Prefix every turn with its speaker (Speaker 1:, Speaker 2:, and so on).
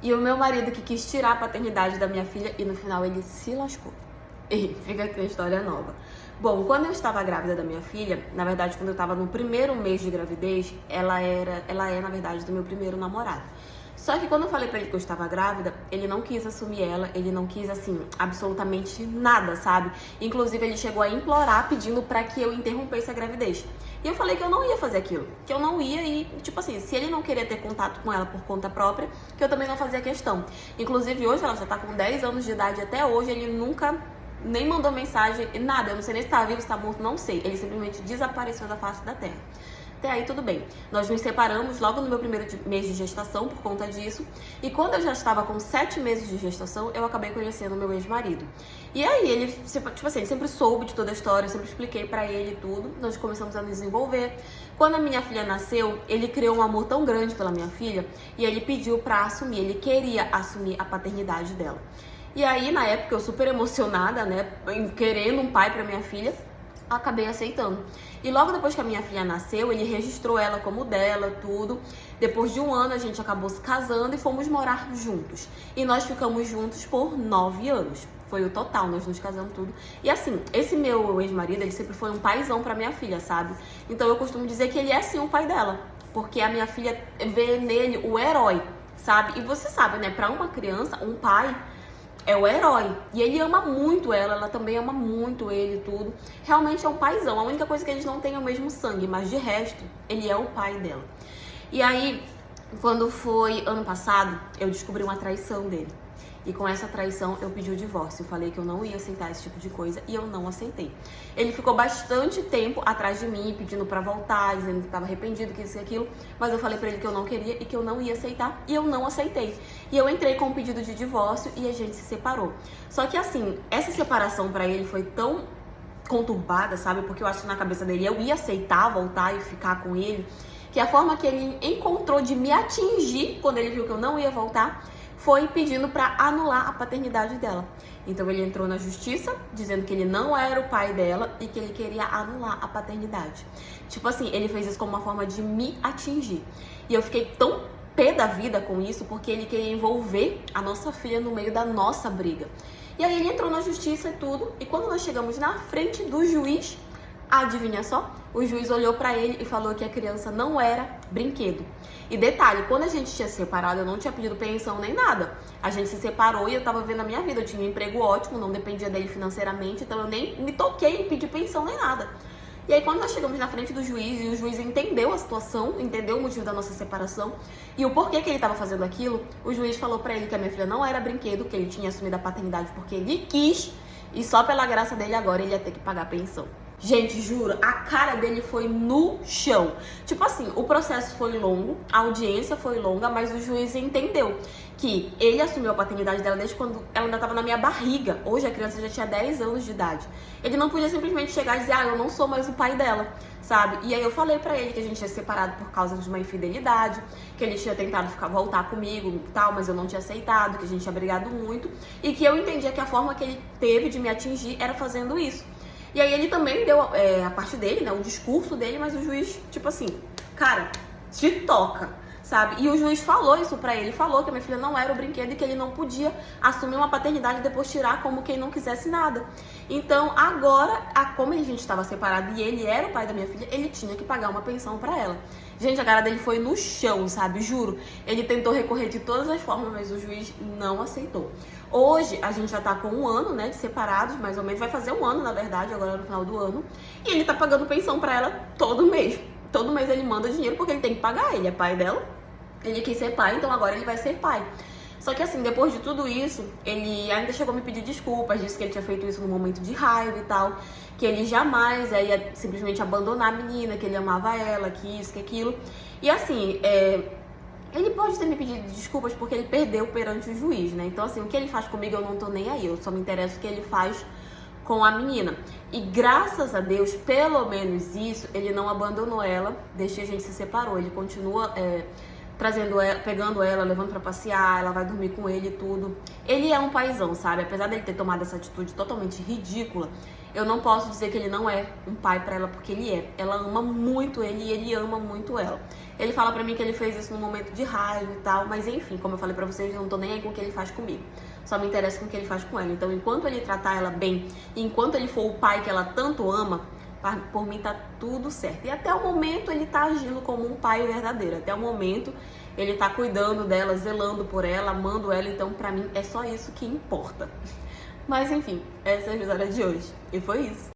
Speaker 1: E o meu marido que quis tirar a paternidade da minha filha e no final ele se lascou. E fica aqui a história nova. Bom, quando eu estava grávida da minha filha, na verdade, quando eu estava no primeiro mês de gravidez, ela é, na verdade, do meu primeiro namorado. Só que quando eu falei pra ele que eu estava grávida, ele não quis assumir ela, ele não quis, assim, absolutamente nada, sabe? Inclusive, ele chegou a implorar pedindo pra que eu interrompesse a gravidez. E eu falei que eu não ia fazer aquilo, que eu não ia e, tipo assim, se ele não queria ter contato com ela por conta própria, que eu também não fazia questão. Inclusive, hoje ela já tá com 10 anos de idade, até hoje ele nunca nem mandou mensagem, nada, eu não sei nem se tá vivo, se tá morto, não sei. Ele simplesmente desapareceu da face da terra. Até aí tudo bem. Nós nos separamos logo no meu primeiro mês de gestação por conta disso. E quando eu já estava com 7 meses de gestação, eu acabei conhecendo o meu ex-marido. E aí ele, tipo assim, ele sempre soube de toda a história, eu sempre expliquei pra ele tudo. Nós começamos a nos desenvolver. Quando a minha filha nasceu, ele criou um amor tão grande pela minha filha e ele pediu pra assumir, ele queria assumir a paternidade dela. E aí, na época, eu super emocionada, né, querendo um pai pra minha filha, acabei aceitando. E logo depois que a minha filha nasceu, ele registrou ela como dela, tudo. Depois de um ano, a gente acabou se casando e fomos morar juntos. E nós ficamos juntos por 9 anos. Foi o total, nós nos casamos tudo. E assim, esse meu ex-marido, ele sempre foi um paizão pra minha filha, sabe? Então eu costumo dizer que ele é sim o pai dela. Porque a minha filha vê nele o herói, sabe? E você sabe, né, pra uma criança, um pai é o herói. E ele ama muito ela também ama muito ele e tudo. Realmente é um paizão. A única coisa que eles não têm é o mesmo sangue, mas de resto, ele é o pai dela. E aí, quando foi ano passado, eu descobri uma traição dele. E com essa traição eu pedi o divórcio. Eu falei que eu não ia aceitar esse tipo de coisa e eu não aceitei. Ele ficou bastante tempo atrás de mim, pedindo pra voltar, dizendo que estava arrependido, que isso e aquilo. Mas eu falei pra ele que eu não queria e que eu não ia aceitar. E eu não aceitei. E eu entrei com um pedido de divórcio e a gente se separou. Só que assim, essa separação pra ele foi tão conturbada, sabe? Porque eu acho que na cabeça dele eu ia aceitar, voltar e ficar com ele. Que a forma que ele encontrou de me atingir quando ele viu que eu não ia voltar foi pedindo para anular a paternidade dela. Então ele entrou na justiça dizendo que ele não era o pai dela e que ele queria anular a paternidade. Tipo assim, ele fez isso como uma forma de me atingir. E eu fiquei tão pé da vida com isso porque ele queria envolver a nossa filha no meio da nossa briga. E aí ele entrou na justiça e tudo. E quando nós chegamos na frente do juiz, adivinha só? O juiz olhou pra ele e falou que a criança não era brinquedo. E detalhe, quando a gente tinha se separado, eu não tinha pedido pensão nem nada. A gente se separou e eu tava vendo a minha vida. Eu tinha um emprego ótimo, não dependia dele financeiramente, então eu nem me toquei em pedir pensão nem nada. E aí quando nós chegamos na frente do juiz e o juiz entendeu a situação, entendeu o motivo da nossa separação e o porquê que ele estava fazendo aquilo, o juiz falou pra ele que a minha filha não era brinquedo, que ele tinha assumido a paternidade porque ele quis e só pela graça dele agora ele ia ter que pagar pensão. Gente, juro, a cara dele foi no chão. Tipo assim, o processo foi longo, a audiência foi longa, mas o juiz entendeu que ele assumiu a paternidade dela desde quando ela ainda estava na minha barriga. Hoje a criança já tinha 10 anos de idade. Ele não podia simplesmente chegar e dizer, eu não sou mais o pai dela, sabe? E aí eu falei pra ele que a gente tinha separado por causa de uma infidelidade, que ele tinha tentado voltar comigo e tal, mas eu não tinha aceitado, que a gente tinha brigado muito, e que eu entendia que a forma que ele teve de me atingir era fazendo isso. E aí ele também deu a parte dele, né, o discurso dele, mas o juiz, tipo assim, cara, te toca, sabe? E o juiz falou isso pra ele, falou que a minha filha não era o brinquedo e que ele não podia assumir uma paternidade e depois tirar como quem não quisesse nada. Então agora, como a gente estava separado e ele era o pai da minha filha, ele tinha que pagar uma pensão pra ela. Gente, a cara dele foi no chão, sabe? Juro. Ele tentou recorrer de todas as formas, mas o juiz não aceitou. Hoje, a gente já tá com um ano, né, de separados, mais ou menos. Vai fazer um ano, na verdade, agora no final do ano. E ele tá pagando pensão pra ela todo mês. Todo mês ele manda dinheiro porque ele tem que pagar. Ele é pai dela. Ele quis ser pai, então agora ele vai ser pai. Só que assim, depois de tudo isso, ele ainda chegou a me pedir desculpas, disse que ele tinha feito isso no momento de raiva e tal, que ele jamais ia simplesmente abandonar a menina, que ele amava ela, que isso, que aquilo. E assim, ele pode ter me pedido desculpas porque ele perdeu perante o juiz, né? Então assim, o que ele faz comigo eu não tô nem aí, eu só me interesso o que ele faz com a menina. E graças a Deus, pelo menos isso, ele não abandonou ela, desde que a gente se separou, ele continua trazendo ela, pegando ela, levando pra passear, ela vai dormir com ele e tudo. Ele é um paizão, sabe? Apesar dele ter tomado essa atitude totalmente ridícula, Eu não posso dizer que ele não é um pai pra ela, porque ele é. Ela ama muito ele e ele ama muito ela. Ele fala pra mim que ele fez isso num momento de raiva e tal, mas enfim, como eu falei pra vocês, eu não tô nem aí com o que ele faz comigo. Só me interessa com o que ele faz com ela. Então, enquanto ele tratar ela bem, enquanto ele for o pai que ela tanto ama, por mim tá tudo certo. E até o momento ele tá agindo como um pai verdadeiro. Até o momento ele tá cuidando dela, zelando por ela, amando ela. Então, pra mim, é só isso que importa. Mas enfim, essa é a história de hoje. E foi isso.